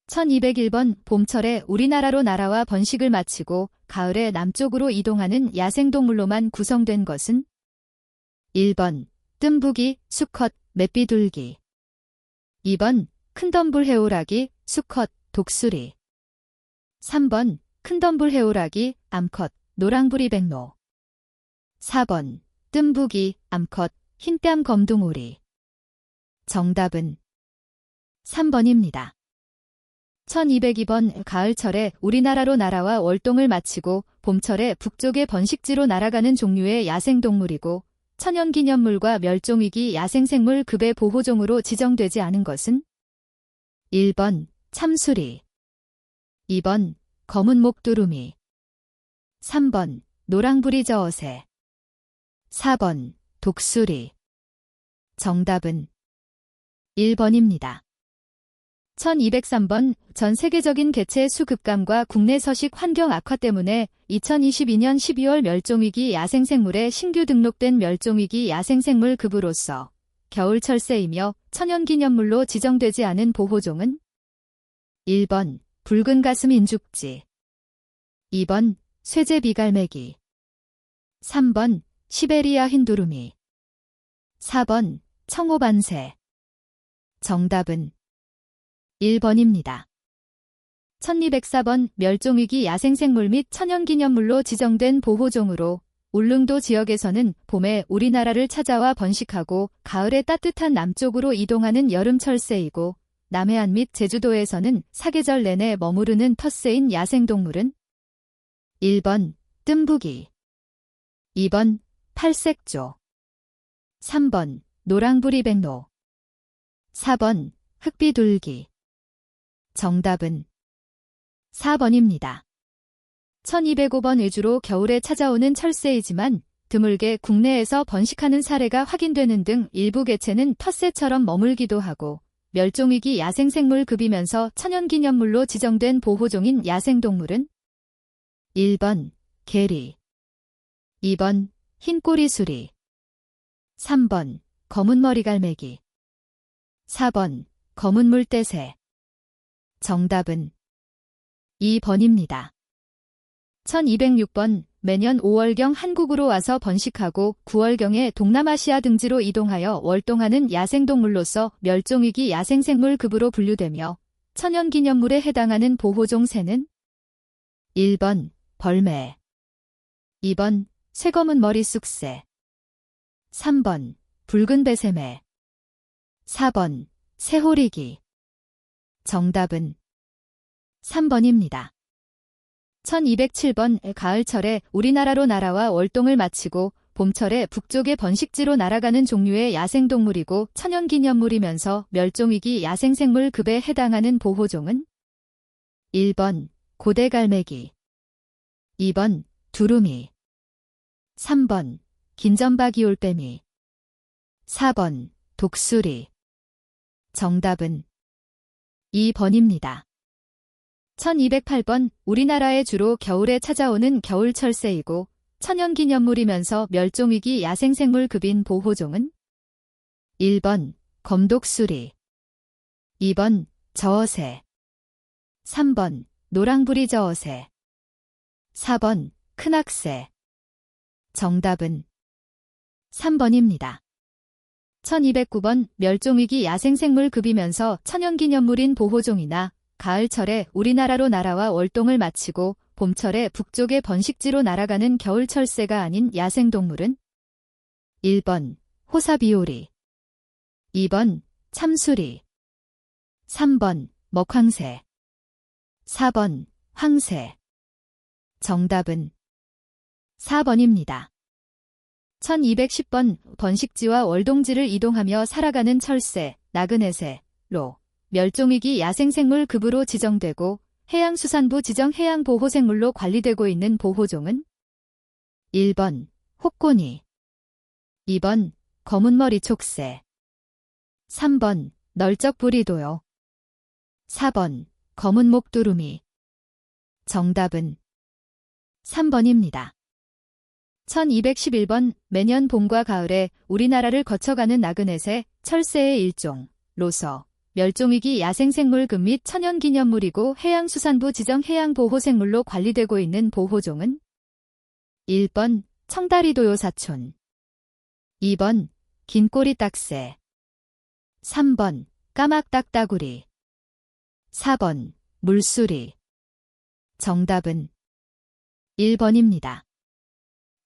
1201번 봄철에 우리나라로 날아와 번식을 마치고 가을에 남쪽으로 이동하는 야생동물로만 구성된 것은? 1번 뜸부기, 수컷, 맷비둘기. 2번 큰덤불해오라기, 수컷, 독수리. 3번 큰덤불해오라기, 암컷, 노랑부리백로. 4번 뜸부기, 암컷, 흰뺨 검둥오리. 정답은 3번입니다. 1202번 가을철에 우리나라로 날아와 월동을 마치고 봄철에 북쪽의 번식지로 날아가는 종류의 야생동물이고 천연기념물과 멸종위기 야생생물 급의 보호종으로 지정되지 않은 것은? 1번 참수리. 2번 검은 목두루미. 3번 노랑부리저어새. 4번 독수리. 정답은 1번입니다. 1203번 전 세계적인 개체 수 급감과 국내 서식 환경 악화 때문에 2022년 12월 멸종위기 야생생물에 신규 등록된 멸종위기 야생생물 급으로서 겨울철새이며 천연기념물로 지정되지 않은 보호종은? 1번 붉은 가슴 인죽지. 2번 쇠제비갈매기. 3번 시베리아 흰두루미. 4번 청호반새. 정답은 1번입니다. 1204번 멸종위기 야생생물 및 천연기념물로 지정된 보호종으로 울릉도 지역에서는 봄에 우리나라를 찾아와 번식하고 가을에 따뜻한 남쪽으로 이동하는 여름철새이고 남해안 및 제주도에서는 사계절 내내 머무르는 텃새인 야생동물은? 1번 뜸부기. 2번 팔색조. 3번 노랑부리백로. 4번 흑비둘기. 정답은 4번입니다. 1205번 의주로 겨울에 찾아오는 철새이지만 드물게 국내에서 번식하는 사례가 확인되는 등 일부 개체는 텃새처럼 머물기도 하고 멸종위기 야생생물급이면서 천연기념물로 지정된 보호종인 야생동물은? 1번 개리. 2번 흰꼬리수리. 3번 검은머리갈매기. 4번 검은물대새. 정답은 2번입니다. 1206번 매년 5월경 한국으로 와서 번식하고 9월경에 동남아시아 등지로 이동하여 월동하는 야생동물로서 멸종위기 야생생물급으로 분류되며 천연기념물에 해당하는 보호종 새는? 1번 벌매. 2번 쇠검은 머리쑥새. 3번 붉은 배새매. 4번 새호리기. 정답은 3번입니다. 1207번 가을철에 우리나라로 날아와 월동을 마치고 봄철에 북쪽의 번식지로 날아가는 종류의 야생동물이고 천연기념물이면서 멸종위기 야생생물급에 해당하는 보호종은? 1번 고대갈매기. 2번 두루미. 3번 긴점박이올빼미. 4번 독수리. 정답은 2번입니다. 1208번 우리나라에 주로 겨울에 찾아오는 겨울철새이고 천연기념물이면서 멸종위기 야생생물급인 보호종은? 1번 검독수리. 2번 저어새. 3번 노랑부리저어새. 4번 큰악새. 정답은 3번입니다. 1209번 멸종위기 야생생물급이면서 천연기념물인 보호종이나 가을철에 우리나라로 날아와 월동을 마치고 봄철에 북쪽의 번식지로 날아가는 겨울철새가 아닌 야생동물은? 1번 호사비오리. 2번 참수리. 3번 먹황새. 4번 황새. 정답은 4번입니다. 1210번 번식지와 월동지를 이동하며 살아가는 철새, 나그네새로 멸종위기 야생생물급으로 지정되고 해양수산부 지정 해양보호생물로 관리되고 있는 보호종은? 1번 혹고니. 2번 검은머리 촉새. 3번 널쩍부리도요. 4번 검은목두루미. 정답은 3번입니다. 1211번 매년 봄과 가을에 우리나라를 거쳐가는 나그네새, 철새의 일종로서 멸종위기 야생생물급 및 천연기념물이고 해양수산부 지정 해양보호생물로 관리되고 있는 보호종은 1번 청다리도요사촌, 2번 긴꼬리딱새, 3번 까막딱따구리, 4번 물수리. 정답은 1번입니다.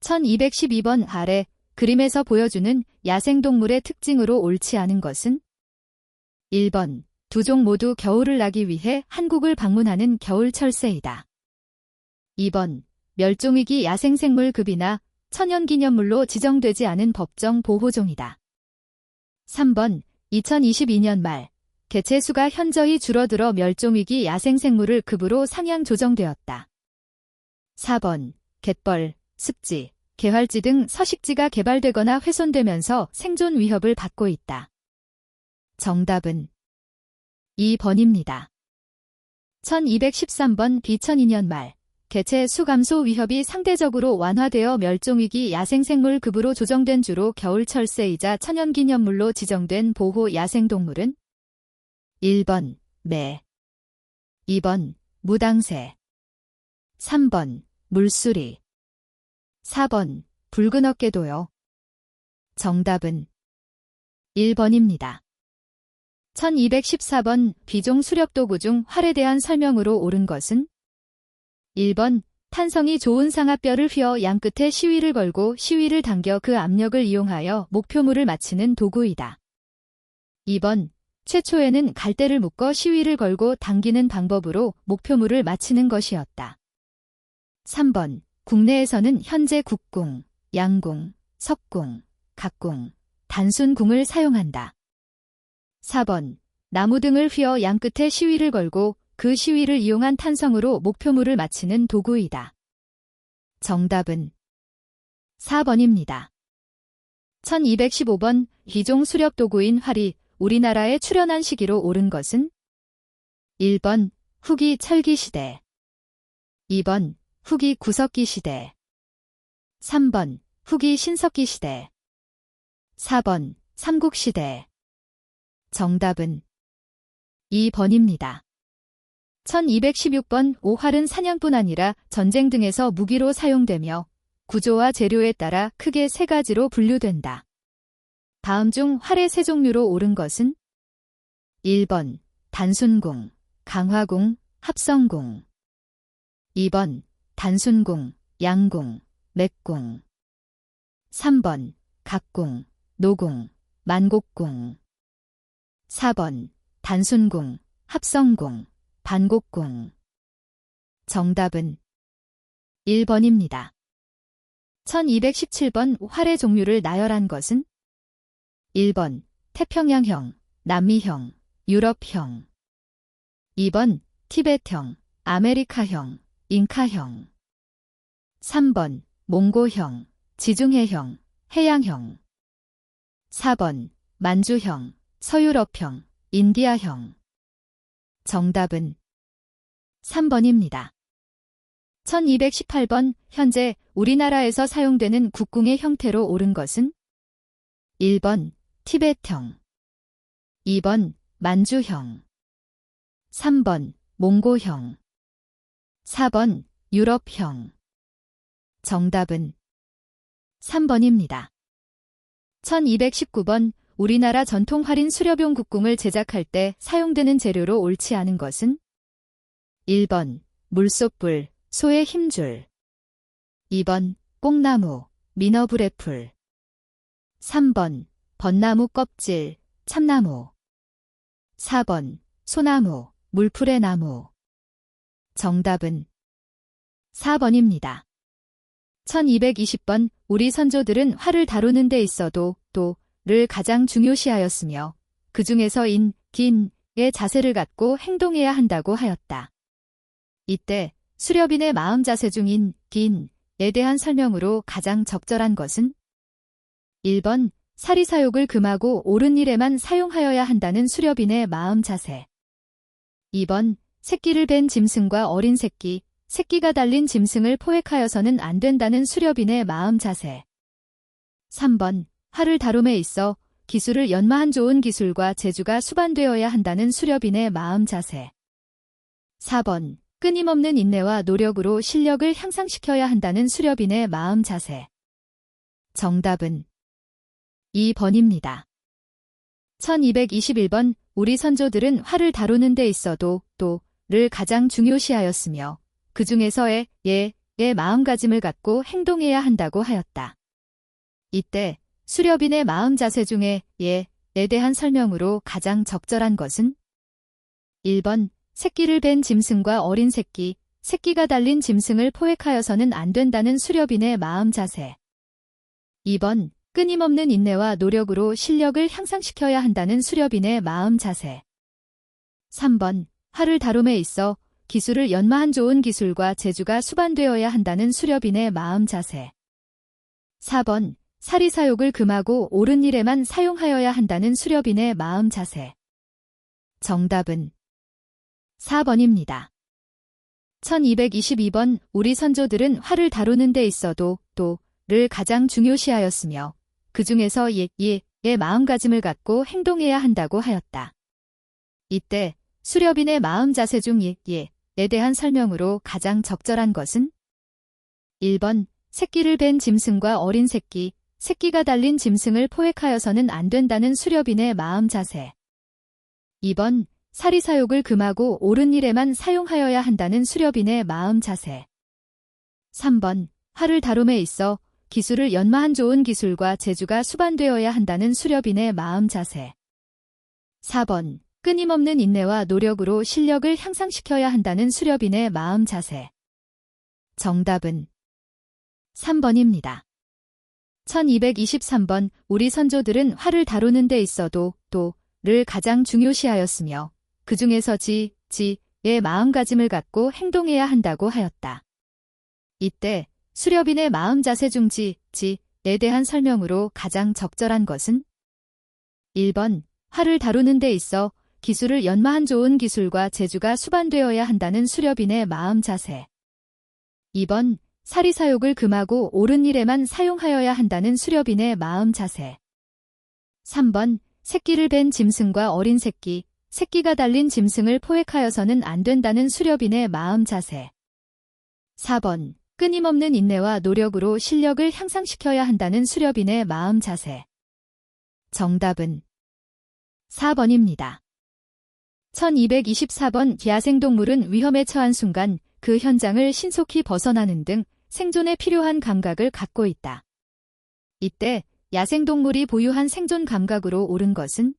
1212번 아래 그림에서 보여주는 야생동물의 특징으로 옳지 않은 것은 1번 두 종 모두 겨울을 나기 위해 한국을 방문하는 겨울철새이다. 2번 멸종위기 야생생물급이나 천연기념물로 지정되지 않은 법정 보호종이다. 3번 2022년 말 개체수가 현저히 줄어들어 멸종위기 야생생물을 급으로 상향 조정되었다. 4번 갯벌, 습지, 개활지 등 서식지가 개발되거나 훼손되면서 생존 위협을 받고 있다. 정답은 2번입니다. 1213번 2002년 말 개체 수 감소 위협이 상대적으로 완화되어 멸종위기 야생생물급으로 조정된 주로 겨울철새이자 천연기념물로 지정된 보호 야생동물은 1번 매, 2번 무당새, 3번 물수리, 4번 붉은 어깨도요. 정답은 1번입니다. 1214번 비종 수렵도구 중 활에 대한 설명으로 옳은 것은 1번 탄성이 좋은 상아뼈를 휘어 양끝에 시위를 걸고 시위를 당겨 그 압력을 이용하여 목표물을 맞히는 도구이다. 2번 최초에는 갈대를 묶어 시위를 걸고 당기는 방법으로 목표물을 맞히는 것이었다. 3번 국내에서는 현재 국궁, 양궁, 석궁, 각궁, 단순궁을 사용한다. 4번 나무 등을 휘어 양끝에 시위를 걸고 그 시위를 이용한 탄성으로 목표물을 맞히는 도구이다. 정답은 4번입니다. 1215번 비종 수렵도구인 활이 우리나라에 출현한 시기로 옳은 것은 1번 후기 철기시대, 2번 후기 구석기시대, 3번 후기 신석기시대, 4번 삼국시대. 정답은 2번입니다. 1216번 오활은 사냥뿐 아니라 전쟁 등에서 무기로 사용되며 구조와 재료에 따라 크게 세 가지로 분류된다. 다음 중 활의 세 종류로 옳은 것은 1번 단순궁, 강화궁, 합성궁, 2번 단순궁, 양궁, 맥궁, 3번 각궁, 노궁, 만곡궁, 4번 단순궁, 합성궁, 반곡궁. 정답은 1번입니다. 1217번 활의 종류를 나열한 것은 1번 태평양형, 남미형, 유럽형, 2번 티베트형, 아메리카형, 잉카형, 3번 몽고형, 지중해형, 해양형, 4번 만주형, 서유럽형, 인디아형. 정답은 3번입니다. 1218번 현재 우리나라에서 사용되는 국궁의 형태로 옳은 것은 1번 티베트형, 2번 만주형, 3번 몽고형, 4번 유럽형. 정답은 3번입니다. 1219번 우리나라 전통 활인 수렵용 국궁을 제작할 때 사용되는 재료로 옳지 않은 것은 1번 물소뿔, 소의 힘줄, 2번 뽕나무, 미너브레 풀, 3번 벚나무 껍질, 참나무, 4번 소나무, 물풀의 나무. 정답은 4번입니다. 1220번 우리 선조들은 활을 다루는 데 있어도 를 가장 중요시하였으며 그 중에서 인, 긴의 자세를 갖고 행동해야 한다고 하였다. 이때 수렵인의 마음 자세 중인 긴에 대한 설명으로 가장 적절한 것은 1번 사리사욕을 금하고 옳은 일에만 사용하여야 한다는 수렵인의 마음 자세, 2번 새끼를 벤 짐승과 어린 새끼, 새끼가 달린 짐승을 포획하여서는 안 된다는 수렵인의 마음 자세, 3번 활을 다룸에 있어 기술을 연마한 좋은 기술과 재주가 수반되어야 한다는 수렵인의 마음 자세. 4번. 끊임없는 인내와 노력으로 실력을 향상시켜야 한다는 수렵인의 마음 자세. 정답은 2번입니다. 1221번. 우리 선조들은 화를 다루는 데 있어도 를 가장 중요시하였으며 그 중에서의 의 마음가짐을 갖고 행동해야 한다고 하였다. 이때 수렵인의 마음 자세 중에 에 대한 설명으로 가장 적절한 것은 1번. 새끼를 벤 짐승과 어린 새끼가 달린 짐승을 포획하여서는 안 된다는 수렵인의 마음 자세. 2번. 끊임없는 인내와 노력으로 실력을 향상시켜야 한다는 수렵인의 마음 자세. 3번. 화를 다룸에 있어 기술을 연마한 좋은 기술과 재주가 수반되어야 한다는 수렵인의 마음 자세. 4번. 사리사욕을 금하고 옳은 일에만 사용하여야 한다는 수렵인의 마음 자세. 정답은 4번입니다. 1222번. 우리 선조들은 화를 다루는 데 있어도 를 가장 중요시하였으며 그 중에서 의 마음가짐을 갖고 행동해야 한다고 하였다. 이때 수렵인의 마음 자세 중 에 대한 설명으로 가장 적절한 것은 1번. 새끼를 벤 짐승과 어린 새끼가 달린 짐승을 포획하여서는 안 된다는 수렵인의 마음 자세. 2번. 사리사욕을 금하고 옳은 일에만 사용하여야 한다는 수렵인의 마음 자세. 3번. 화를 다룸에 있어 기술을 연마한 좋은 기술과 재주가 수반되어야 한다는 수렵인의 마음 자세. 4번. 끊임없는 인내와 노력으로 실력을 향상시켜야 한다는 수렵인의 마음 자세. 정답은 3번입니다. 1223번. 우리 선조들은 화를 다루는 데 있어도 를 가장 중요시하였으며 그 중에서 의 마음가짐을 갖고 행동해야 한다고 하였다. 이때 수렵인의 마음 자세 중 에 대한 설명으로 가장 적절한 것은 1번. 화를 다루는 데 있어 기술을 연마한 좋은 기술과 재주가 수반되어야 한다는 수렵인의 마음 자세. 2번. 사리사욕을 금하고 옳은 일에만 사용하여야 한다는 수렵인의 마음 자세. 3번. 새끼를 벤 짐승과 어린 새끼가 달린 짐승을 포획하여서는 안 된다는 수렵인의 마음 자세. 4번. 끊임없는 인내와 노력으로 실력을 향상시켜야 한다는 수렵인의 마음 자세. 정답은 4번입니다. 1224번. 야생동물은 위험에 처한 순간 그 현장을 신속히 벗어나는 등 생존에 필요한 감각을 갖고 있다. 이때 야생동물이 보유한 생존 감각으로 옳은 것은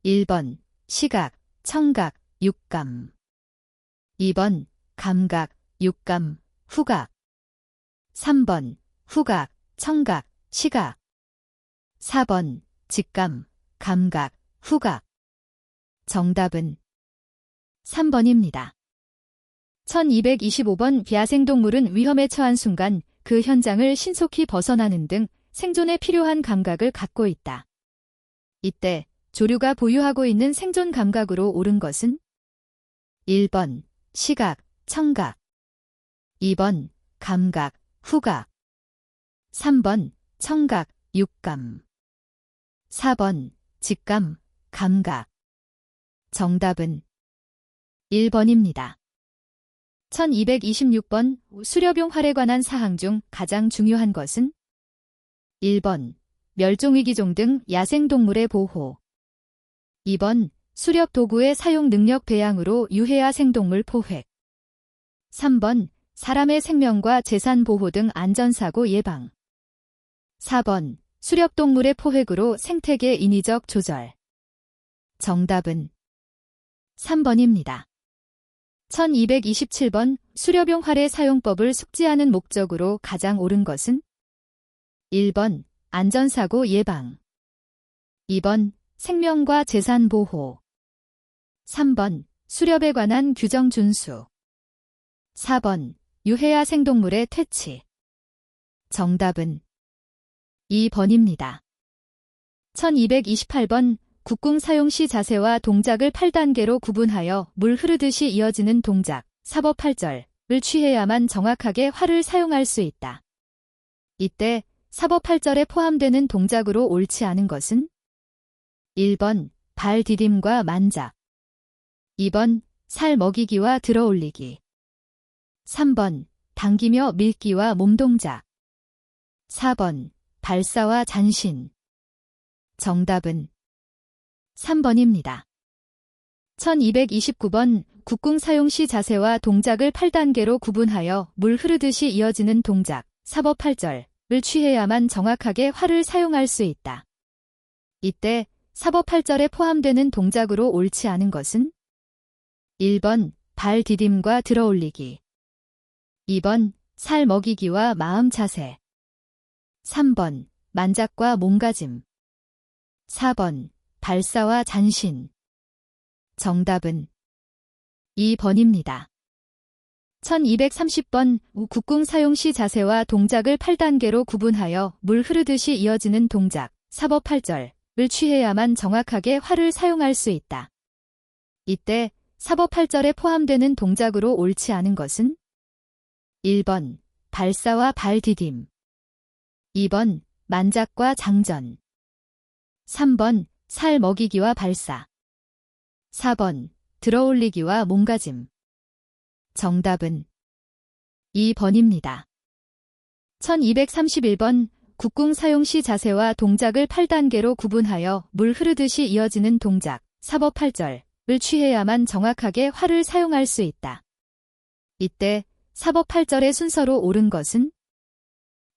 1번. 시각, 청각, 육감. 2번. 감각, 육감, 후각. 3번. 후각, 청각, 시각. 4번. 직감, 감각, 후각. 정답은 3번입니다. 1225번. 야생동물은 위험에 처한 순간 그 현장을 신속히 벗어나는 등 생존에 필요한 감각을 갖고 있다. 이때 조류가 보유하고 있는 생존 감각으로 옳은 것은 1번. 시각, 청각. 2번. 감각, 후각. 3번. 청각, 육감. 4번. 직감, 감각. 정답은 1번입니다. 1226번. 수렵용 활에 관한 사항 중 가장 중요한 것은 1번. 멸종위기종 등 야생동물의 보호. 2번. 수렵 도구의 사용 능력 배양으로 유해야 생동물 포획. 3번. 사람의 생명과 재산 보호 등 안전사고 예방. 4번. 수렵동물의 포획으로 생태계 인위적 조절. 정답은 3번입니다. 1227번. 수렵용 활의 사용법을 숙지하는 목적으로 가장 옳은 것은 1번. 안전사고 예방. 2번. 생명과 재산 보호. 3번. 수렵에 관한 규정 준수. 4번. 유해야 생동물의 퇴치. 정답은 2번입니다. 1228번. 국궁 사용 시 자세와 동작을 8단계로 구분하여 물 흐르듯이 이어지는 동작, 사법 8절을 취해야만 정확하게 활을 사용할 수 있다. 이때 사법 8절에 포함되는 동작으로 옳지 않은 것은 1번 발 디딤과 만작. 2번 살 먹이기와 들어올리기. 3번 당기며 밀기와 몸동작. 4번 발사와 잔신. 정답은 3번입니다. 1229번 국궁 사용 시 자세와 동작을 8단계로 구분하여 물 흐르듯이 이어지는 동작, 사법 8절을 취해야만 정확하게 활을 사용할 수 있다. 이때 사법 8절에 포함되는 동작으로 옳지 않은 것은 1번 발 디딤과 들어올리기. 2번 살 먹이기와 마음 자세. 3번 만작과 몸가짐. 4번 발사와 잔신. 정답은 2번입니다. 1230번 국궁 사용 시 자세와 동작을 8단계로 구분하여 물 흐르듯이 이어지는 동작, 사법 8절을 취해야만 정확하게 활을 사용할 수 있다. 이때 사법 8절에 포함되는 동작으로 옳지 않은 것은 1번 발사와 발 디딤. 2번 만작과 장전. 3번 살 먹이기와 발사. 4번 들어올리기와 몸가짐. 정답은 2번입니다. 1231번 국궁 사용 시 자세와 동작을 8단계로 구분하여 물 흐르듯이 이어지는 동작, 사법 8절을 취해야만 정확하게 활을 사용할 수 있다. 이때 사법 8절의 순서로 옳은 것은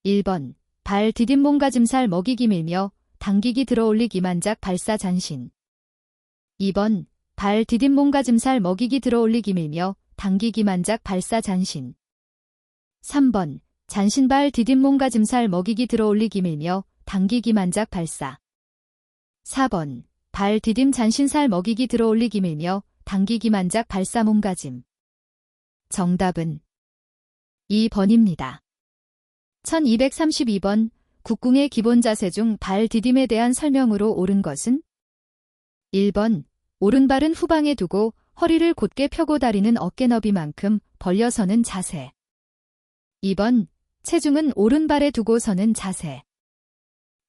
1번 발 디딤 몸가짐 살 먹이기 밀며 당기기 들어올리기 만작 발사 잔신. 2번 발 디딤 몸가짐 살 먹이기 들어올리기 밀며 당기기 만작 발사 잔신. 3번 잔신발 디딤 몸가짐 살 먹이기 들어올리기 밀며 당기기 만작 발사. 4번 발 디딤 잔신살 먹이기 들어올리기 밀며 당기기 만작 발사 몸가짐. 정답은 2번입니다. 1232번 국궁의 기본 자세 중 발 디딤에 대한 설명으로 옳은 것은 1번 오른발은 후방에 두고 허리를 곧게 펴고 다리는 어깨 너비만큼 벌려 서는 자세. 2번 체중은 오른발에 두고 서는 자세.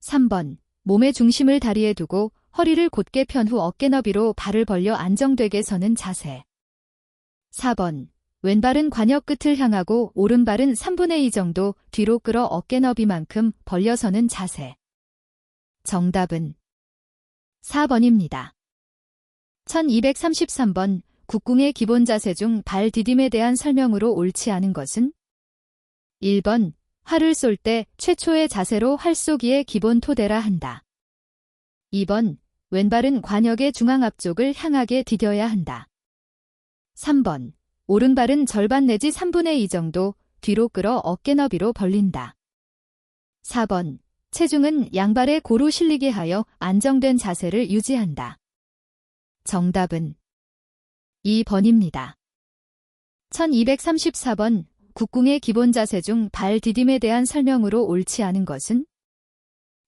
3번 몸의 중심을 다리에 두고 허리를 곧게 편 후 어깨 너비로 발을 벌려 안정되게 서는 자세. 4번 왼발은 관역 끝을 향하고 오른발은 3분의 2 정도 뒤로 끌어 어깨 너비만큼 벌려 서는 자세. 정답은 4번입니다. 1233번 국궁의 기본 자세 중 발 디딤에 대한 설명으로 옳지 않은 것은 1번 활을 쏠 때 최초의 자세로 활 쏘기의 기본 토대라 한다. 2번 왼발은 관역의 중앙 앞쪽을 향하게 디뎌야 한다. 3번 오른발은 절반 내지 3분의 2 정도 뒤로 끌어 어깨 너비로 벌린다. 4번 체중은 양발에 고루 실리게 하여 안정된 자세를 유지한다. 정답은 2번입니다. 1234번 국궁의 기본 자세 중 발 디딤에 대한 설명으로 옳지 않은 것은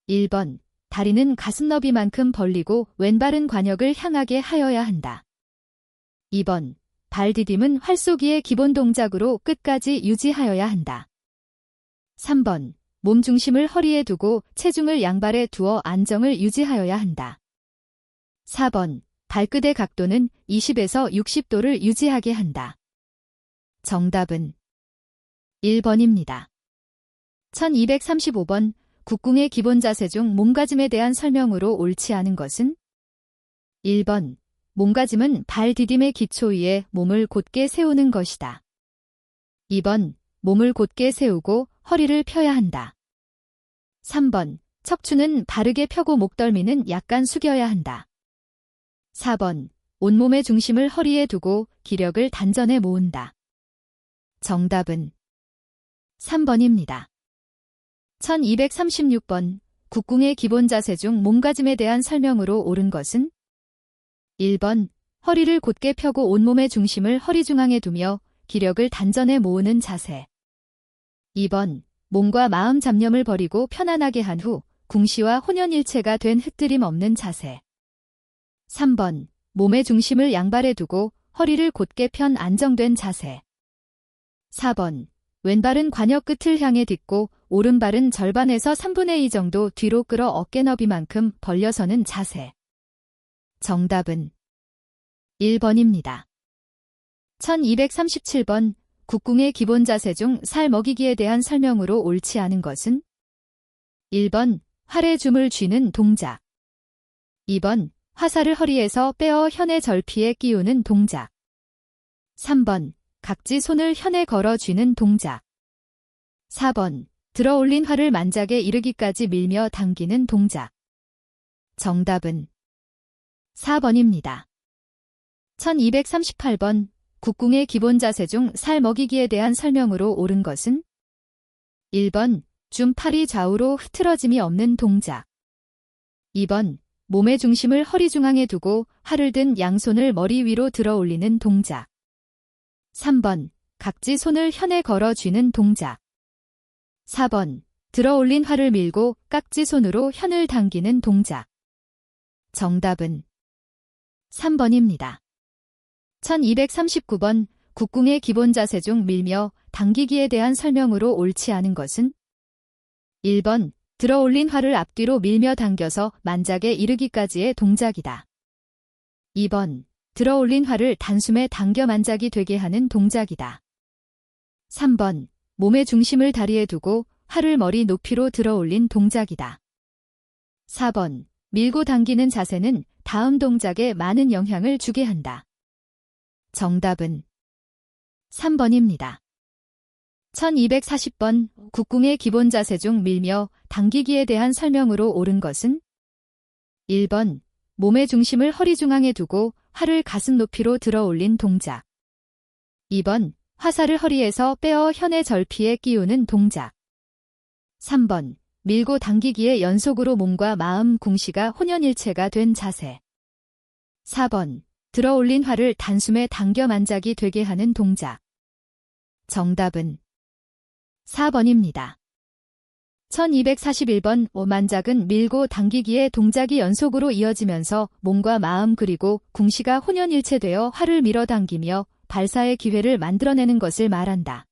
1번 다리는 가슴 너비만큼 벌리고 왼발은 관역을 향하게 하여야 한다. 2번 발 디딤은 활 쏘기의 기본 동작으로 끝까지 유지하여야 한다. 3번 몸 중심을 허리에 두고 체중을 양발에 두어 안정을 유지하여야 한다. 4번 발끝의 각도는 20에서 60도를 유지하게 한다. 정답은 1번입니다. 1235번 국궁의 기본 자세 중 몸가짐에 대한 설명으로 옳지 않은 것은 1번 몸가짐은 발 디딤의 기초 위에 몸을 곧게 세우는 것이다. 2번 몸을 곧게 세우고 허리를 펴야 한다. 3번 척추는 바르게 펴고 목덜미는 약간 숙여야 한다. 4번 온몸의 중심을 허리에 두고 기력을 단전에 모은다. 정답은 3번입니다. 1236번 국궁의 기본 자세 중 몸가짐에 대한 설명으로 옳은 것은 1번 허리를 곧게 펴고 온몸의 중심을 허리 중앙에 두며 기력을 단전에 모으는 자세. 2번 몸과 마음 잡념을 버리고 편안하게 한 후 궁시와 혼연일체가 된 흩뜨림 없는 자세. 3번 몸의 중심을 양발에 두고 허리를 곧게 편 안정된 자세. 4번 왼발은 관역 끝을 향해 딛고 오른발은 절반에서 3분의 2 정도 뒤로 끌어 어깨 너비만큼 벌려서는 자세. 정답은 1번입니다. 1237번 국궁의 기본 자세 중 살 먹이기에 대한 설명으로 옳지 않은 것은 1번 활에 줌을 쥐는 동작 2번 화살을 허리에서 빼어 현의 절피에 끼우는 동작 3번 각지 손을 현에 걸어 쥐는 동작 4번 들어올린 활을 만작에 이르기까지 밀며 당기는 동작 정답은 4번입니다. 1238번 국궁의 기본 자세 중 살 먹이기에 대한 설명으로 옳은 것은 1번 줌 팔이 좌우로 흐트러짐이 없는 동작 2번 몸의 중심을 허리 중앙에 두고 활을 든 양손을 머리 위로 들어 올리는 동작 3번 각지 손을 현에 걸어 쥐는 동작 4번 들어 올린 활을 밀고 깍지 손으로 현을 당기는 동작 정답은 3번입니다. 1239번 국궁의 기본 자세 중 밀며 당기기에 대한 설명으로 옳지 않은 것은 1번 들어 올린 활을 앞뒤로 밀며 당겨서 만작에 이르기까지의 동작이다. 2번 들어 올린 활을 단숨에 당겨 만작이 되게 하는 동작이다. 3번 몸의 중심을 다리에 두고 활을 머리 높이로 들어 올린 동작이다. 4번 밀고 당기는 자세는 다음 동작에 많은 영향을 주게 한다. 정답은 3번입니다. 1240번 국궁의 기본 자세 중 밀며 당기기에 대한 설명으로 옳은 것은 1번 몸의 중심을 허리 중앙에 두고 활을 가슴 높이로 들어 올린 동작 2번 화살을 허리에서 빼어 현의 절피에 끼우는 동작 3번 밀고 당기기에 연속으로 몸과 마음 궁시가 혼연일체가 된 자세 4번 들어 올린 활을 단숨에 당겨 만작이 되게 하는 동작 정답은 4번입니다. 1241번 만작은 밀고 당기기의 동작이 연속으로 이어지면서 몸과 마음 그리고 궁시가 혼연일체되어 활을 밀어당기며 발사의 기회를 만들어내는 것을 말한다.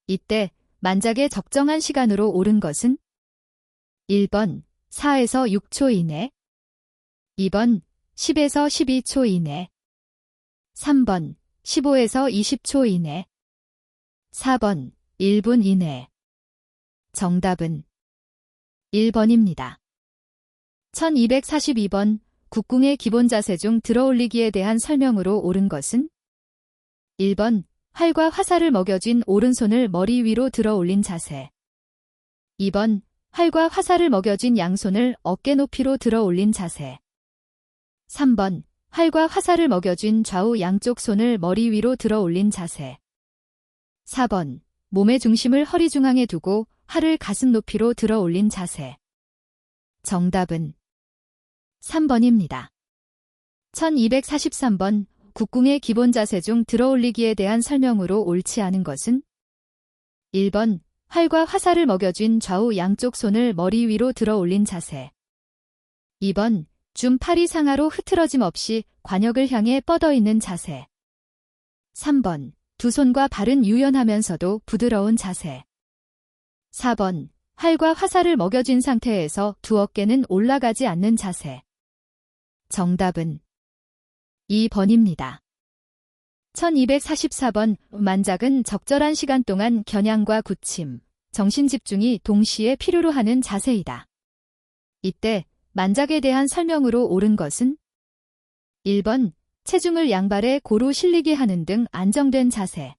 이때 만작의 적정한 시간으로 옳은 것은 1번 4에서 6초 이내 2번 10에서 12초 이내 3번 15에서 20초 이내 4번 1분 이내 정답은 1번입니다. 1242번 국궁의 기본 자세 중 들어올리기에 대한 설명으로 옳은 것은 1번 활과 화살을 먹여쥔 오른손을 머리 위로 들어 올린 자세 2번 활과 화살을 먹여쥔 양손을 어깨 높이로 들어 올린 자세 3번 활과 화살을 먹여쥔 좌우 양쪽 손을 머리 위로 들어 올린 자세 4번 몸의 중심을 허리 중앙에 두고 활을 가슴 높이로 들어 올린 자세 정답은 3번입니다. 1243번 국궁의 기본 자세 중 들어 올리기에 대한 설명으로 옳지 않은 것은 1번 활과 화살을 먹여쥔 좌우 양쪽 손을 머리 위로 들어 올린 자세 2번 줌 팔이 상하로 흐트러짐 없이 관역을 향해 뻗어 있는 자세 3번 두 손과 발은 유연하면서도 부드러운 자세 4번 활과 화살을 먹여쥔 상태에서 두 어깨는 올라가지 않는 자세 정답은 2번입니다. 1244번 만작은 적절한 시간 동안 겨냥과 굳힘, 정신 집중이 동시에 필요로 하는 자세이다. 이때 만작에 대한 설명으로 옳은 것은 1번 체중을 양발에 고루 실리게 하는 등 안정된 자세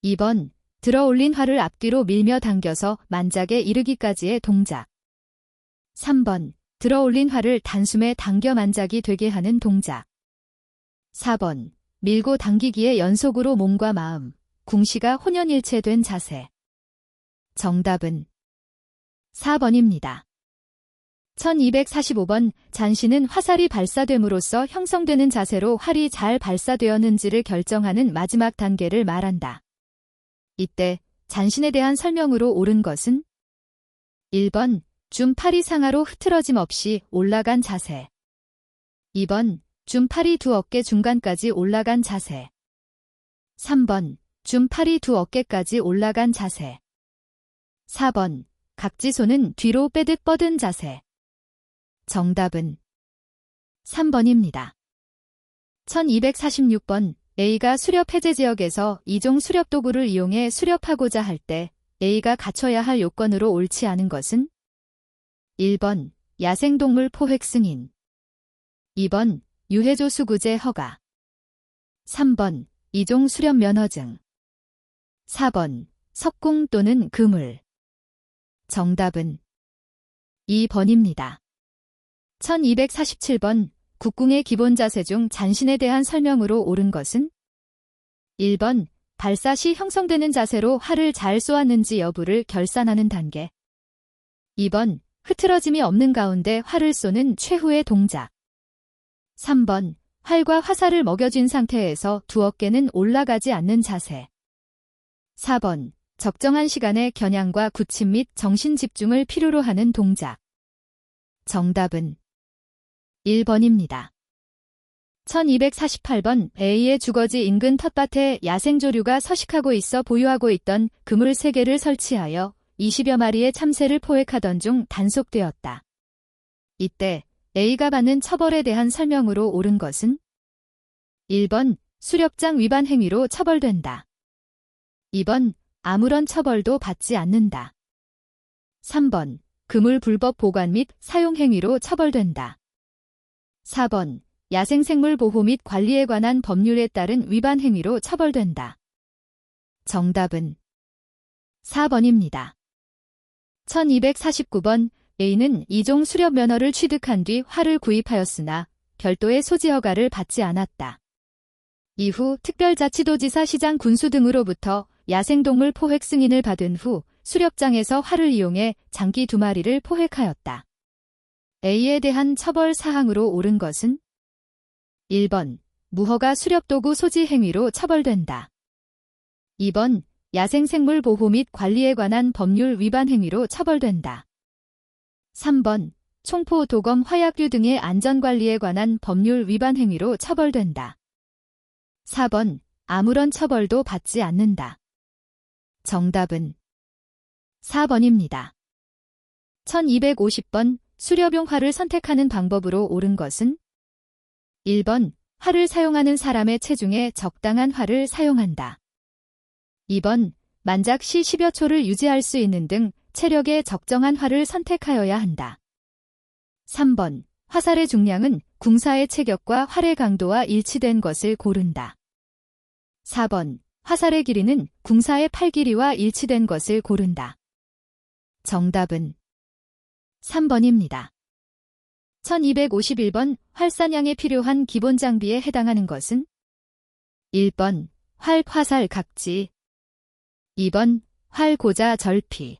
2번 들어 올린 활을 앞뒤로 밀며 당겨서 만작에 이르기까지의 동작 3번 들어 올린 활을 단숨에 당겨 만작이 되게 하는 동작 4번 밀고 당기기에 연속으로 몸과 마음, 궁시가 혼연일체된 자세 정답은 4번입니다. 1245번 잔시는 화살이 발사됨으로써 형성되는 자세로 활이 잘 발사되었는지를 결정하는 마지막 단계를 말한다. 이때 잔신에 대한 설명으로 옳은 것은 1번 줌 팔이 상하로 흐트러짐 없이 올라간 자세 2번 줌 팔이 두 어깨 중간까지 올라간 자세 3번 줌 팔이 두 어깨까지 올라간 자세 4번 각지손은 뒤로 빼듯 뻗은 자세 정답은 3번입니다. 1246번 A가 수렵 해제 지역에서 이종 수렵 도구를 이용해 수렵하고자 할 때 A가 갖춰야 할 요건으로 옳지 않은 것은 1번 야생동물 포획 승인 2번 유해조수구제 허가 3번 이종 수렵 면허증 4번 석궁 또는 그물 정답은 2번입니다. 1247번 국궁의 기본 자세 중 잔신에 대한 설명으로 옳은 것은 1번 발사 시 형성되는 자세로 활을 잘 쏘았는지 여부를 결산하는 단계 2번 흐트러짐이 없는 가운데 활을 쏘는 최후의 동작 3번 활과 화살을 먹여준 상태에서 두 어깨는 올라가지 않는 자세 4번 적정한 시간에 겨냥과 굳힘 및 정신 집중을 필요로 하는 동작 정답은 1번입니다. 1248번 A의 주거지 인근 텃밭에 야생조류가 서식하고 있어 보유하고 있던 그물 3개를 설치하여 20여 마리의 참새를 포획하던 중 단속되었다. 이때 A가 받는 처벌에 대한 설명으로 옳은 것은 1번 수렵장 위반 행위로 처벌된다. 2번 아무런 처벌도 받지 않는다. 3번 그물 불법 보관 및 사용 행위로 처벌된다. 4번 야생생물 보호 및 관리에 관한 법률에 따른 위반 행위로 처벌된다. 정답은 4번입니다. 1249번 A는 이종 수렵 면허를 취득한 뒤 활을 구입하였으나 별도의 소지 허가를 받지 않았다. 이후 특별자치도지사 시장 군수 등으로부터 야생동물 포획 승인을 받은 후 수렵장에서 활을 이용해 장기 2마리를 포획하였다. A에 대한 처벌 사항으로 옳은 것은 1번 무허가 수렵도구 소지 행위로 처벌된다. 2번 야생생물 보호 및 관리에 관한 법률 위반 행위로 처벌된다. 3번 총포, 도검, 화약류 등의 안전관리에 관한 법률 위반 행위로 처벌된다. 4번 아무런 처벌도 받지 않는다. 정답은 4번입니다. 1250번 수렵용 활을 선택하는 방법으로 옳은 것은 1번 활을 사용하는 사람의 체중에 적당한 활을 사용한다. 2번 만작 시 10여 초를 유지할 수 있는 등 체력에 적정한 활을 선택하여야 한다. 3번 화살의 중량은 궁사의 체격과 활의 강도와 일치된 것을 고른다. 4번 화살의 길이는 궁사의 팔 길이와 일치된 것을 고른다. 정답은 3번입니다. 1251번 활사냥에 필요한 기본 장비에 해당하는 것은 1번 활 화살 각지 2번 활 고자 절피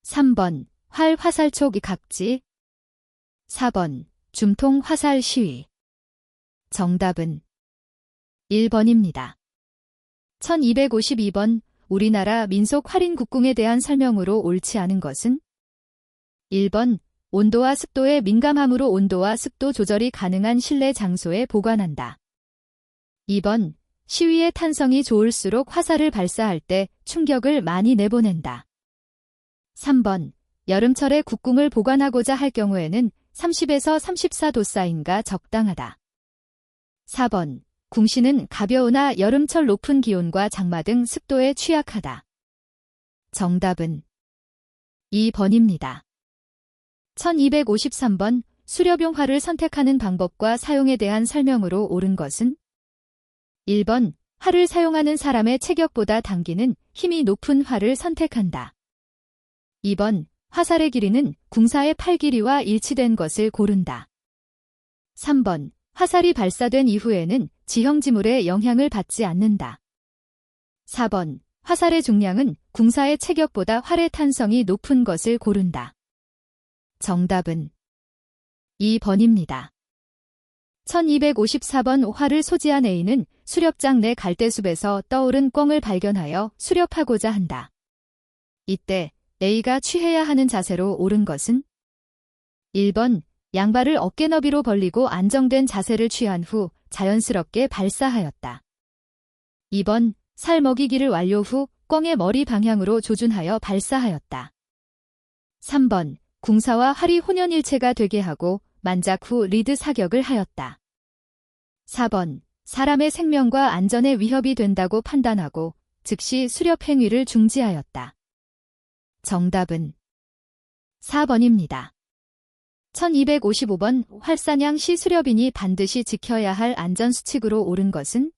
3번 활 화살촉 각지 4번 줌통 화살 시위 정답은 1번입니다. 1252번 우리나라 민속 활인 국궁에 대한 설명으로 옳지 않은 것은 1번 온도와 습도에 민감함으로 온도와 습도 조절이 가능한 실내 장소에 보관한다. 2번 시위의 탄성이 좋을수록 화살을 발사할 때 충격을 많이 내보낸다. 3번 여름철에 국궁을 보관하고자 할 경우에는 30에서 34도사인가 적당하다. 4번 궁시는 가벼우나 여름철 높은 기온과 장마 등 습도에 취약하다. 정답은 2번입니다. 1253번 수렵용 활을 선택하는 방법과 사용에 대한 설명으로 옳은 것은 1번 활을 사용하는 사람의 체격보다 당기는 힘이 높은 활을 선택한다. 2번 화살의 길이는 궁사의 팔 길이와 일치된 것을 고른다. 3번 화살이 발사된 이후에는 지형지물에 영향을 받지 않는다. 4번 화살의 중량은 궁사의 체격보다 활의 탄성이 높은 것을 고른다. 정답은 2번입니다. 1254번 활을 소지한 A는 수렵장 내 갈대숲에서 떠오른 꿩을 발견하여 수렵하고자 한다. 이때 A가 취해야 하는 자세로 옳은 것은 1번 양발을 어깨 너비로 벌리고 안정된 자세를 취한 후 자연스럽게 발사하였다. 2번 살 먹이기를 완료 후 꿩의 머리 방향으로 조준하여 발사하였다. 3번 궁사와 활이 혼연일체가 되게 하고 만작 후 리드 사격을 하였다. 4번. 사람의 생명과 안전에 위협이 된다고 판단하고 즉시 수렵 행위를 중지하였다. 정답은 4번입니다. 1255번 활사냥 시 수렵인이 반드시 지켜야 할 안전수칙으로 옳은 것은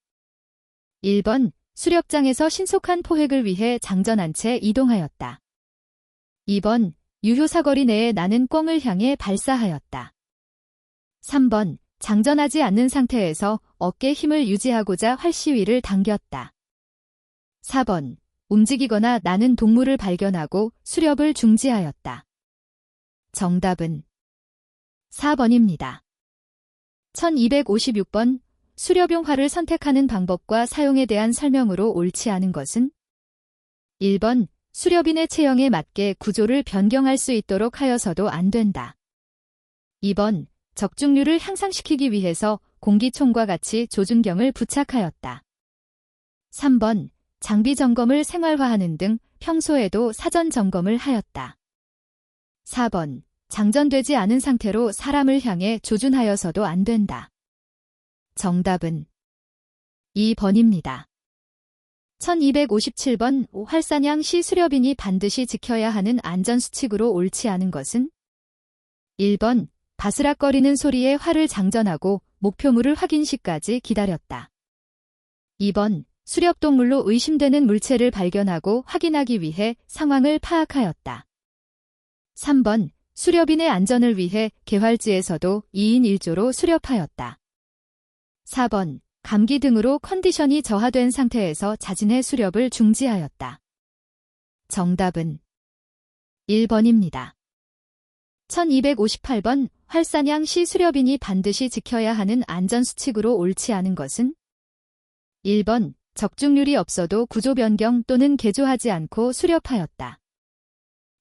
1번 수렵장에서 신속한 포획을 위해 장전한 채 이동하였다. 2번 유효사거리 내에 나는 꿩을 향해 발사하였다. 3번 장전하지 않는 상태에서 어깨 힘을 유지하고자 활시위를 당겼다. 4번 움직이거나 나는 동물을 발견하고 수렵을 중지하였다. 정답은 4번입니다. 1256번 수렵용 활을 선택하는 방법과 사용에 대한 설명으로 옳지 않은 것은 1번 수렵인의 체형에 맞게 구조를 변경할 수 있도록 하여서도 안 된다. 2번 적중률을 향상시키기 위해서 공기총과 같이 조준경을 부착하였다. 3번 장비 점검을 생활화하는 등 평소에도 사전 점검을 하였다. 4번 장전되지 않은 상태로 사람을 향해 조준하여서도 안 된다. 정답은 2번입니다. 1257번 활사냥 시 수렵인이 반드시 지켜야 하는 안전수칙으로 옳지 않은 것은 1번 바스락거리는 소리에 활을 장전하고 목표물을 확인 시까지 기다렸다. 2번 수렵동물로 의심되는 물체를 발견하고 확인하기 위해 상황을 파악하였다. 3번 수렵인의 안전을 위해 개활지에서도 2인 1조로 수렵하였다. 4번 감기 등으로 컨디션이 저하된 상태에서 자진의 수렵을 중지하였다. 정답은 1번입니다. 1258번 활사냥 시 수렵인이 반드시 지켜야 하는 안전수칙으로 옳지 않은 것은 1번 적중률이 없어도 구조 변경 또는 개조하지 않고 수렵하였다.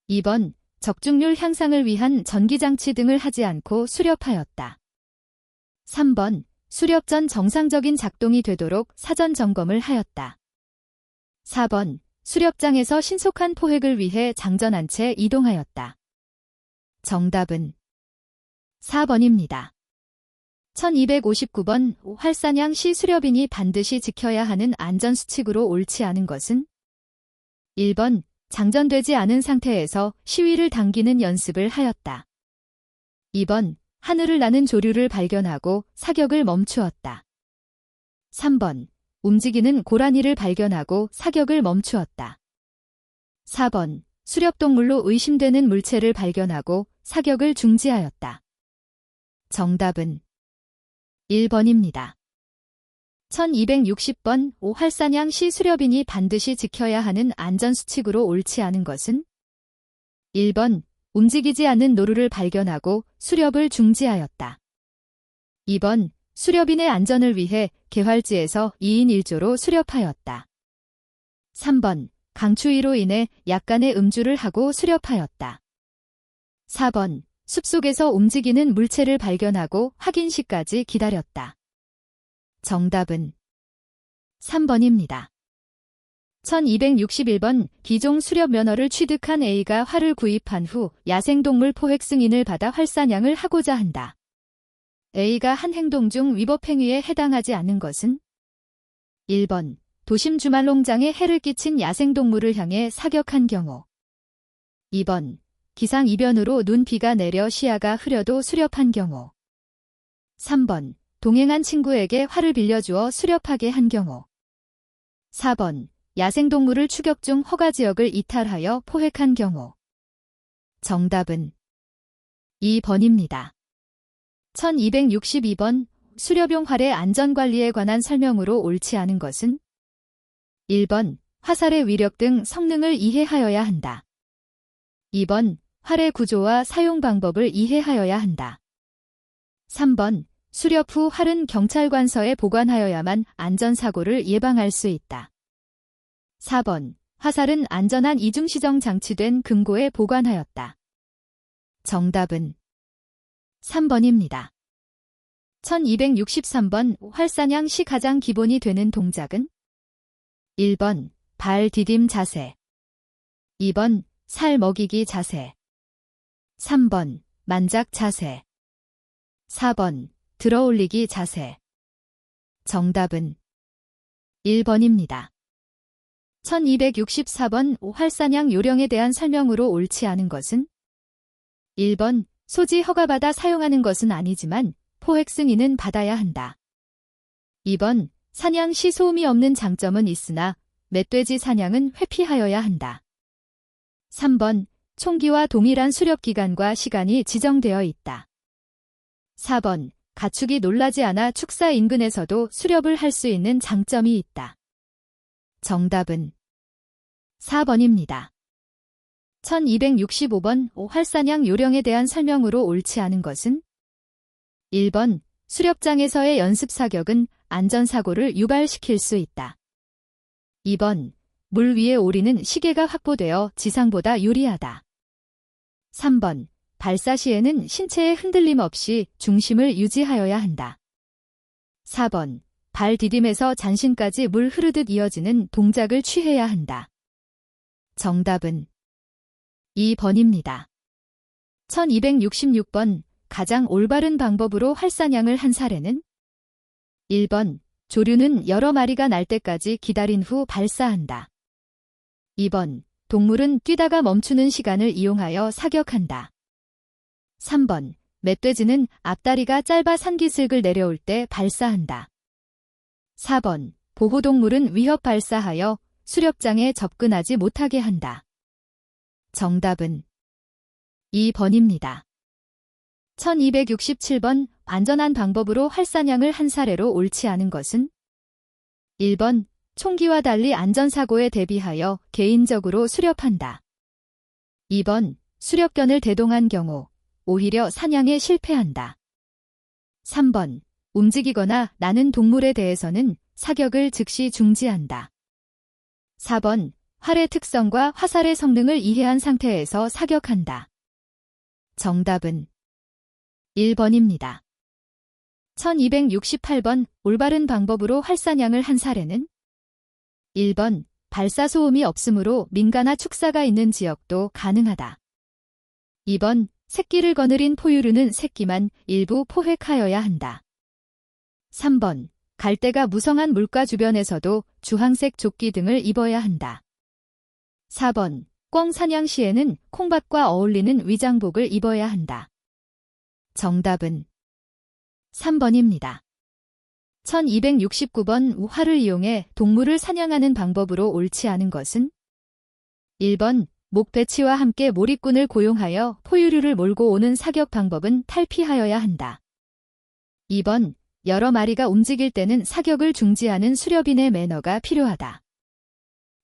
2번 적중률 향상을 위한 전기장치 등을 하지 않고 수렵하였다. 3번 수렵 전 정상적인 작동이 되도록 사전 점검을 하였다. 4번 수렵장에서 신속한 포획을 위해 장전한 채 이동하였다. 정답은 4번입니다. 1259번 활사냥 시 수렵인이 반드시 지켜야 하는 안전수칙으로 옳지 않은 것은 1번 장전되지 않은 상태에서 시위를 당기는 연습을 하였다. 2번 하늘을 나는 조류를 발견하고 사격을 멈추었다. 3번 움직이는 고라니를 발견하고 사격을 멈추었다. 4번 수렵동물로 의심되는 물체를 발견하고 사격을 중지하였다. 정답은 1번입니다. 1260번 활사냥 시 수렵인이 반드시 지켜야 하는 안전수칙으로 옳지 않은 것은 1번 움직이지 않는 노루를 발견하고 수렵을 중지하였다. 2번 수렵인의 안전을 위해 개활지에서 2인 1조로 수렵하였다. 3번 강추위로 인해 약간의 음주를 하고 수렵하였다. 4번 숲속에서 움직이는 물체를 발견하고 확인 시까지 기다렸다. 정답은 3번입니다. 1261번 기종 수렵 면허를 취득한 A가 활을 구입한 후 야생동물 포획 승인을 받아 활사냥을 하고자 한다. A가 한 행동 중 위법 행위에 해당하지 않는 것은 1번 도심 주말농장에 해를 끼친 야생동물을 향해 사격한 경우 2번 기상이변으로 눈비가 내려 시야가 흐려도 수렵한 경우 3번 동행한 친구에게 활을 빌려주어 수렵하게 한 경우 4번 야생동물을 추격 중 허가지역을 이탈하여 포획한 경우 정답은 2번입니다. 1262번 수렵용 활의 안전관리에 관한 설명으로 옳지 않은 것은 1번 화살의 위력 등 성능을 이해하여야 한다. 2번 활의 구조와 사용 방법을 이해하여야 한다. 3번 수렵 후 활은 경찰관서에 보관하여야만 안전사고를 예방할 수 있다. 4번 화살은 안전한 이중시정 장치된 금고에 보관하였다. 정답은 3번입니다. 1263번 활사냥 시 가장 기본이 되는 동작은 1번 발 디딤 자세 2번 살 먹이기 자세 3번 만작 자세 4번. 들어올리기 자세. 정답은 1번입니다. 1264번 활사냥 요령에 대한 설명으로 옳지 않은 것은 1번. 소지 허가받아 사용하는 것은 아니지만 포획 승인은 받아야 한다. 2번. 사냥 시 소음이 없는 장점은 있으나 멧돼지 사냥은 회피하여야 한다. 3번. 총기와 동일한 수렵 기간과 시간이 지정되어 있다. 4번. 가축이 놀라지 않아 축사 인근에서도 수렵을 할 수 있는 장점이 있다. 정답은 4번입니다. 1265번 활사냥 요령에 대한 설명으로 옳지 않은 것은 1번. 수렵장에서의 연습 사격은 안전사고를 유발시킬 수 있다. 2번. 물 위에 오리는 시계가 확보되어 지상보다 유리하다. 3번. 발사 시에는 신체의 흔들림 없이 중심을 유지하여야 한다. 4번. 발 디딤에서 잔신까지 물 흐르듯 이어지는 동작을 취해야 한다. 정답은 2번입니다. 1266번 가장 올바른 방법으로 활사냥을 한 사례는 1번. 조류는 여러 마리가 날 때까지 기다린 후 발사한다. 2번. 동물은 뛰다가 멈추는 시간을 이용하여 사격한다. 3번. 멧돼지는 앞다리가 짧아 산기슭을 내려올 때 발사한다. 4번. 보호동물은 위협 발사하여 수렵장에 접근하지 못하게 한다. 정답은 2번입니다. 1267번 안전한 방법으로 활사냥을 한 사례로 옳지 않은 것은 1번. 총기와 달리 안전사고에 대비하여 개인적으로 수렵한다. 2번. 수렵견을 대동한 경우 오히려 사냥에 실패한다. 3번. 움직이거나 나는 동물에 대해서는 사격을 즉시 중지한다. 4번. 활의 특성과 화살의 성능을 이해한 상태에서 사격한다. 정답은 1번입니다. 1268번 올바른 방법으로 활사냥을 한 사례는 1번. 발사 소음이 없으므로 민가나 축사가 있는 지역도 가능하다. 2번. 새끼를 거느린 포유류는 새끼만 일부 포획하여야 한다. 3번. 갈대가 무성한 물가 주변에서도 주황색 조끼 등을 입어야 한다. 4번. 꿩 사냥 시에는 콩밭과 어울리는 위장복을 입어야 한다. 정답은 3번입니다. 1269번 활을 이용해 동물을 사냥하는 방법으로 옳지 않은 것은 1번. 목 배치와 함께 몰입꾼을 고용하여 포유류를 몰고 오는 사격 방법은 탈피하여야 한다. 2번. 여러 마리가 움직일 때는 사격을 중지하는 수렵인의 매너가 필요하다.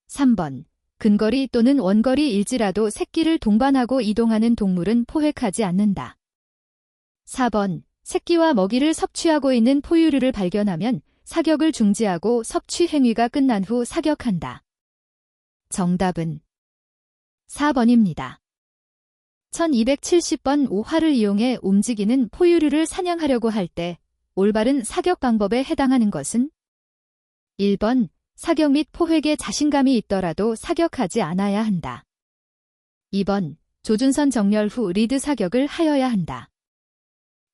3번. 근거리 또는 원거리일지라도 새끼를 동반하고 이동하는 동물은 포획하지 않는다. 4번. 새끼와 먹이를 섭취하고 있는 포유류를 발견하면 사격을 중지하고 섭취 행위가 끝난 후 사격한다. 정답은 4번입니다. 1270번 활을 이용해 움직이는 포유류를 사냥하려고 할 때 올바른 사격 방법에 해당하는 것은 1번. 사격 및 포획에 자신감이 있더라도 사격하지 않아야 한다. 2번. 조준선 정렬 후 리드 사격을 하여야 한다.